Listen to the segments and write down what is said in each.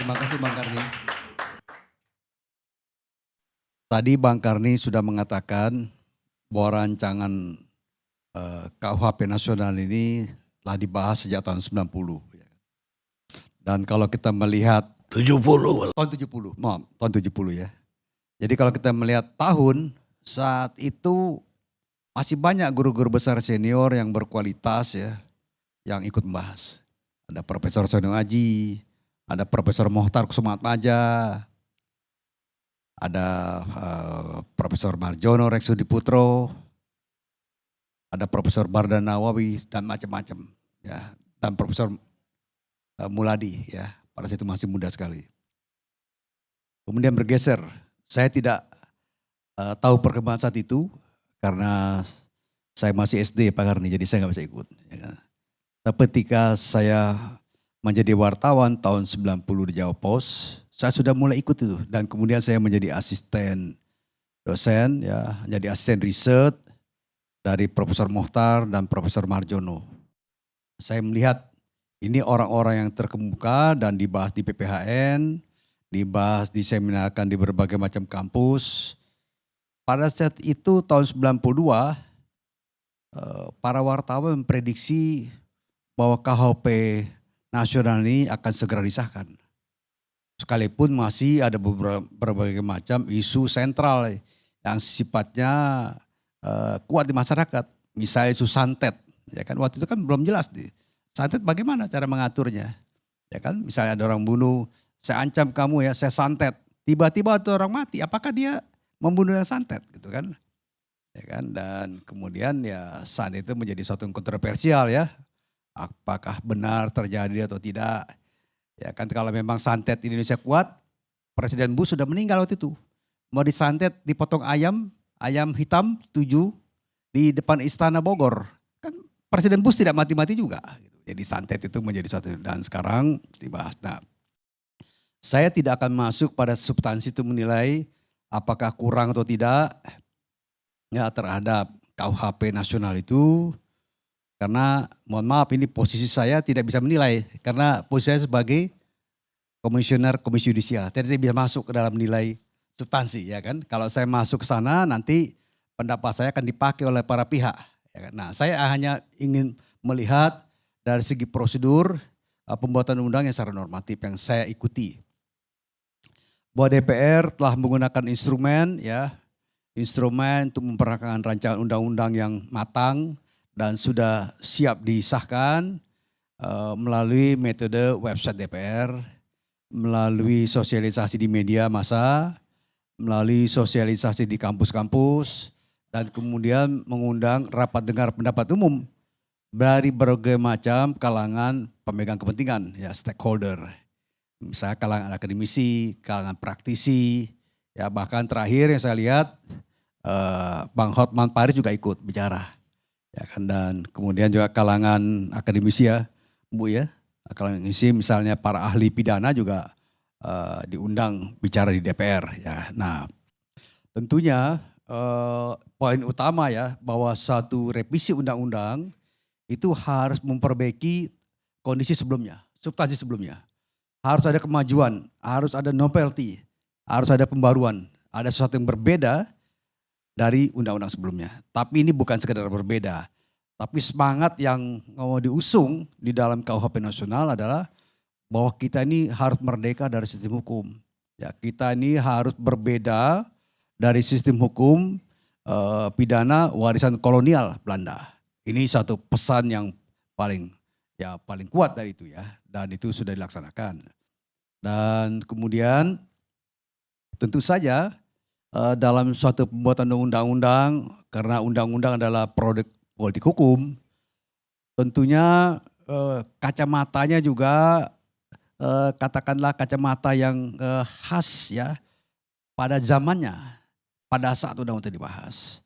Terima kasih Bang Karni. Tadi Bang Karni sudah mengatakan bahwa rancangan KUHP nasional ini telah dibahas sejak tahun 90. Dan kalau kita melihat 70. tahun 70, maaf, tahun 70 ya. Jadi kalau kita melihat tahun saat itu masih banyak guru-guru besar senior yang berkualitas ya, yang ikut membahas. Ada Profesor Sonu Aji, ada Profesor Mohtar Kusumatmaja, ada Profesor Marjono Reksudiputro, ada Profesor Bardan Nawawi dan macam-macam ya, dan Profesor Muladi ya, pada saat itu masih muda sekali. Kemudian bergeser, saya tidak tahu perkembangan saat itu karena saya masih SD Pak Karni, jadi saya nggak bisa ikut. Ya kan. Tapi ketika saya menjadi wartawan tahun 90 di Jawa Pos, saya sudah mulai ikut itu dan kemudian saya menjadi asisten dosen ya, jadi asisten riset dari Profesor Mohtar dan Profesor Marjono. Saya melihat ini orang-orang yang terkemuka dan dibahas di PPHN, dibahas diseminarkan di berbagai macam kampus. Pada saat itu tahun 92, para wartawan memprediksi bahwa KUHP nasional ini akan segera disahkan. Sekalipun masih ada berbagai macam isu sentral yang sifatnya kuat di masyarakat. Misalnya isu santet, ya kan waktu itu kan belum jelas nih. Santet bagaimana cara mengaturnya? Ya kan, misalnya ada orang bunuh, saya ancam kamu ya, saya santet. Tiba-tiba ada orang mati, apakah dia membunuh yang santet gitu kan? Ya kan, dan kemudian ya saat itu menjadi suatu yang kontroversial ya. Apakah benar terjadi atau tidak? Ya kan, kalau memang santet Indonesia kuat, Presiden Bush sudah meninggal waktu itu. Mau disantet, dipotong ayam hitam 7 di depan Istana Bogor. Kan Presiden Bush tidak mati-mati juga. Jadi santet itu menjadi suatu, dan sekarang dibahas. Nah, saya tidak akan masuk pada substansi itu menilai apakah kurang atau tidak ya terhadap KUHP nasional itu. Karena mohon maaf ini posisi saya tidak bisa menilai. Karena posisi saya sebagai komisioner Komisi Yudisial tidak bisa masuk ke dalam nilai substansi ya kan. Kalau saya masuk ke sana nanti pendapat saya akan dipakai oleh para pihak. Ya kan? Nah, saya hanya ingin melihat dari segi prosedur pembuatan undang yang secara normatif yang saya ikuti. Bahwa DPR telah menggunakan instrumen untuk memperkenalkan rancangan undang-undang yang matang dan sudah siap disahkan melalui metode website DPR, melalui sosialisasi di media massa, melalui sosialisasi di kampus-kampus, dan kemudian mengundang rapat dengar pendapat umum dari berbagai macam kalangan pemegang kepentingan, ya stakeholder. Misalnya kalangan akademisi, kalangan praktisi, ya bahkan terakhir yang saya lihat Bang Hotman Paris juga ikut bicara. Ya kan, dan kemudian juga kalangan akademisi ya, Bu ya. Kalangan akademisi misalnya para ahli pidana juga diundang bicara di DPR ya. Nah, tentunya poin utama ya bahwa satu revisi undang-undang itu harus memperbaiki kondisi sebelumnya, substansi sebelumnya. Harus ada kemajuan, harus ada novelty, harus ada pembaruan, ada sesuatu yang berbeda dari undang-undang sebelumnya. Tapi ini bukan sekedar berbeda, tapi semangat yang mau diusung di dalam KUHP nasional adalah bahwa kita ini harus merdeka dari sistem hukum. Ya, kita ini harus berbeda dari sistem hukum pidana warisan kolonial Belanda. Ini satu pesan yang paling kuat dari itu ya, dan itu sudah dilaksanakan. Dan kemudian tentu saja dalam suatu pembuatan undang-undang, karena undang-undang adalah produk politik hukum, tentunya kacamatanya juga katakanlah kacamata yang khas ya pada zamannya, pada saat undang-undang dibahas.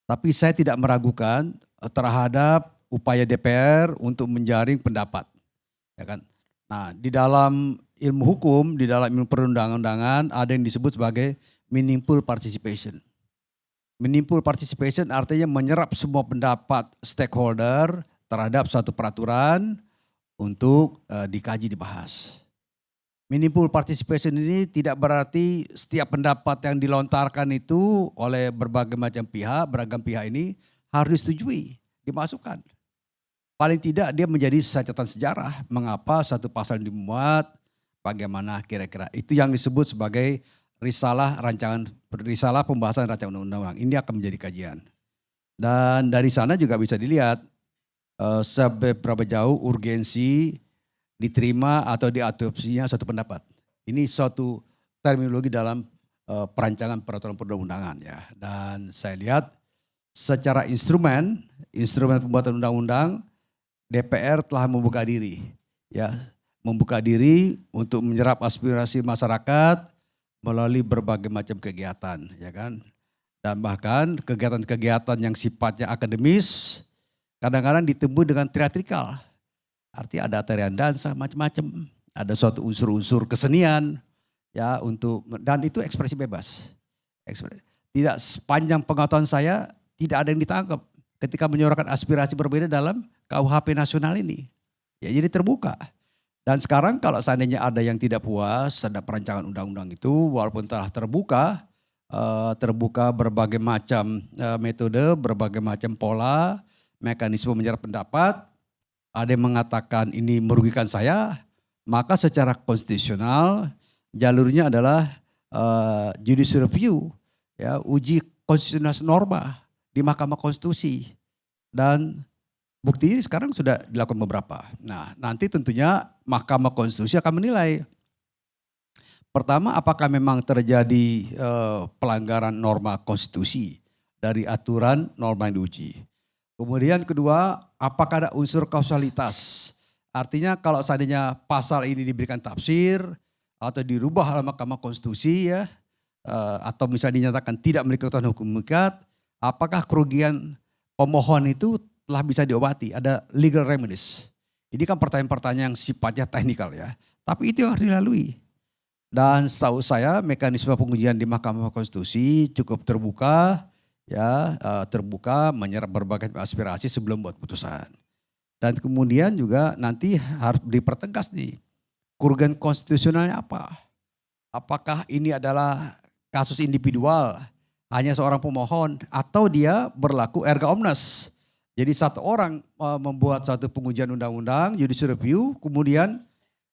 Tapi saya tidak meragukan terhadap upaya DPR untuk menjaring pendapat, ya kan. Nah, di dalam ilmu hukum, di dalam ilmu perundang-undangan ada yang disebut sebagai meaningful participation. Meaningful participation artinya menyerap semua pendapat stakeholder terhadap suatu peraturan untuk dikaji, dibahas. Meaningful participation ini tidak berarti setiap pendapat yang dilontarkan itu oleh berbagai macam pihak, beragam pihak ini harus disetujui, dimasukkan. Paling tidak dia menjadi catatan sejarah mengapa satu pasal dimuat, bagaimana kira-kira. Itu yang disebut sebagai risalah pembahasan rancangan undang-undang. Ini akan menjadi kajian. Dan dari sana juga bisa dilihat seberapa jauh urgensi diterima atau diadopsinya satu pendapat. Ini suatu terminologi dalam perancangan peraturan perundang-undangan ya. Dan saya lihat secara instrumen pembuatan undang-undang DPR telah membuka diri ya, membuka diri untuk menyerap aspirasi masyarakat melalui berbagai macam kegiatan ya kan. Dan bahkan kegiatan-kegiatan yang sifatnya akademis kadang-kadang ditemui dengan teatrikal. Artinya ada tarian dansa macam-macam, ada suatu unsur-unsur kesenian ya dan itu ekspresi bebas. Tidak sepanjang pengetahuan saya tidak ada yang ditangkap ketika menyuarakan aspirasi berbeda dalam KUHP nasional ini. Ya jadi terbuka. Dan sekarang kalau seandainya ada yang tidak puas terhadap perancangan undang-undang itu walaupun telah terbuka berbagai macam metode, berbagai macam pola, mekanisme menyerap pendapat. Ada yang mengatakan ini merugikan saya, maka secara konstitusional jalurnya adalah judicial review, ya, uji konstitusional norma di Mahkamah Konstitusi. Dan bukti ini sekarang sudah dilakukan beberapa. Nah nanti tentunya Mahkamah Konstitusi akan menilai. Pertama apakah memang terjadi pelanggaran norma konstitusi dari aturan norma yang diuji. Kemudian kedua, apakah ada unsur kausalitas? Artinya kalau seandainya pasal ini diberikan tafsir atau dirubah oleh Mahkamah Konstitusi ya, atau misalnya dinyatakan tidak memiliki kekuatan hukum mengikat, apakah kerugian pemohon itu telah bisa diobati? Ada legal remedies. Ini kan pertanyaan-pertanyaan yang sifatnya teknikal ya, tapi itu yang harus dilalui. Dan setahu saya mekanisme pengujian di Mahkamah Konstitusi cukup terbuka. Ya, terbuka menyerap berbagai aspirasi sebelum buat putusan. Dan kemudian juga nanti harus dipertegas nih, kerugian konstitusionalnya apa? Apakah ini adalah kasus individual, hanya seorang pemohon, atau dia berlaku erga omnes. Jadi satu orang membuat satu pengujian undang-undang, judicial review, kemudian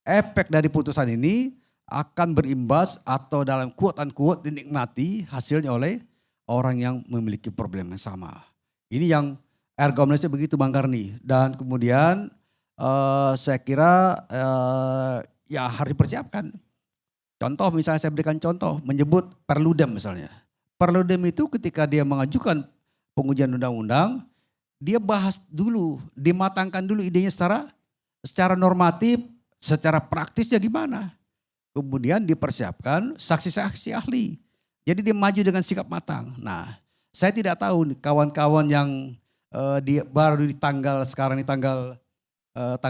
efek dari putusan ini akan berimbas atau dalam quote-unquote dinikmati hasilnya oleh orang yang memiliki problem yang sama. Ini yang erga omnesnya begitu Bang Karni. Dan kemudian saya kira ya harus dipersiapkan. Contoh misalnya saya berikan contoh, menyebut Perludem misalnya. Perludem itu ketika dia mengajukan pengujian undang-undang, dia bahas dulu, dimatangkan dulu idenya secara normatif, secara praktisnya gimana. Kemudian dipersiapkan saksi-saksi ahli. Jadi dia maju dengan sikap matang. Nah, saya tidak tahu kawan-kawan yang baru di sekarang di tanggal 9,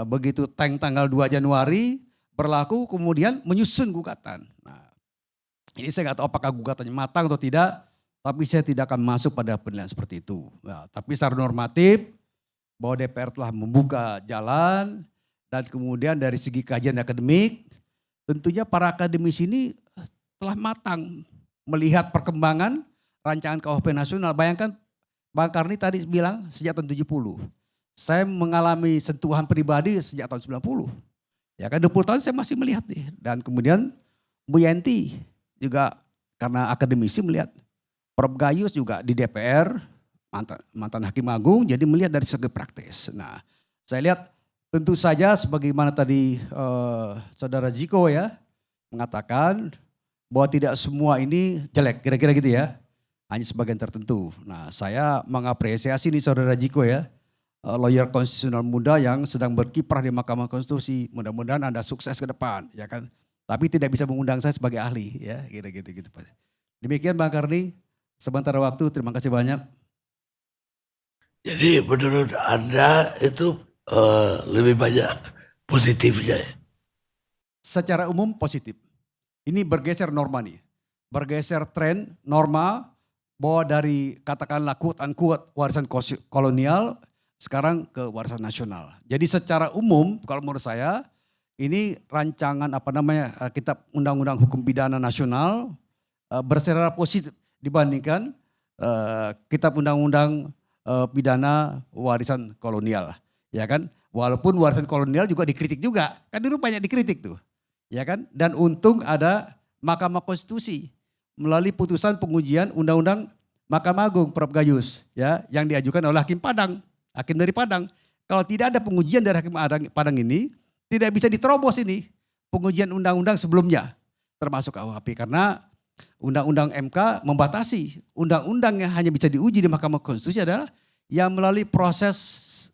begitu tanggal 2 Januari berlaku kemudian menyusun gugatan. Nah, ini saya nggak tahu apakah gugatannya matang atau tidak, tapi saya tidak akan masuk pada penilaian seperti itu. Nah, tapi secara normatif bahwa DPR telah membuka jalan dan kemudian dari segi kajian akademik, tentunya para akademisi ini telah matang melihat perkembangan rancangan KUHP nasional. Bayangkan Bang Karni tadi bilang sejak tahun 70. Saya mengalami sentuhan pribadi sejak tahun 90. Ya kan 20 tahun saya masih melihat nih. Dan kemudian Bu Yanti juga karena akademisi melihat. Prof Gayus juga di DPR, mantan Hakim Agung, jadi melihat dari segi praktis. Nah saya lihat tentu saja sebagaimana tadi Saudara Jiko ya mengatakan, bahwa tidak semua ini jelek, kira-kira gitu ya. Hanya sebagian tertentu. Nah saya mengapresiasi nih Saudara Jiko ya. Lawyer konstitusional muda yang sedang berkiprah di Mahkamah Konstitusi. Mudah-mudahan Anda sukses ke depan ya kan. Tapi tidak bisa mengundang saya sebagai ahli ya. Gitu. Demikian Bang Karni. Sementara waktu, terima kasih banyak. Jadi menurut Anda itu lebih banyak positifnya? Secara umum positif. Ini bergeser norma nih. Bergeser tren norma bahwa dari katakanlah quote-unquote warisan kolonial sekarang ke warisan nasional. Jadi secara umum kalau menurut saya ini rancangan Kitab Undang-Undang Hukum Pidana Nasional bersejarah positif dibandingkan Kitab Undang-Undang Pidana Warisan Kolonial, ya kan? Walaupun warisan kolonial juga dikritik juga, kan dulu banyak dikritik tuh, ya kan? Dan untung ada Mahkamah Konstitusi melalui putusan pengujian Undang-Undang Mahkamah Agung Prof. Gayus, ya, yang diajukan oleh Hakim Padang, hakim dari Padang. Kalau tidak ada pengujian dari Hakim Padang ini, tidak bisa diterobos ini pengujian undang-undang sebelumnya, termasuk KUHP, karena Undang-Undang MK membatasi undang-undang yang hanya bisa diuji di Mahkamah Konstitusi adalah yang melalui proses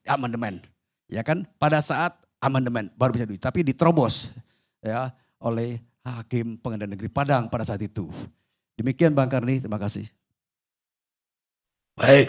amandemen, ya kan? Pada saat amandemen baru bisa diuji, tapi diterobos ya oleh Hakim Pengadilan Negeri Padang pada saat itu. Demikian Bang Karni, terima kasih. Baik.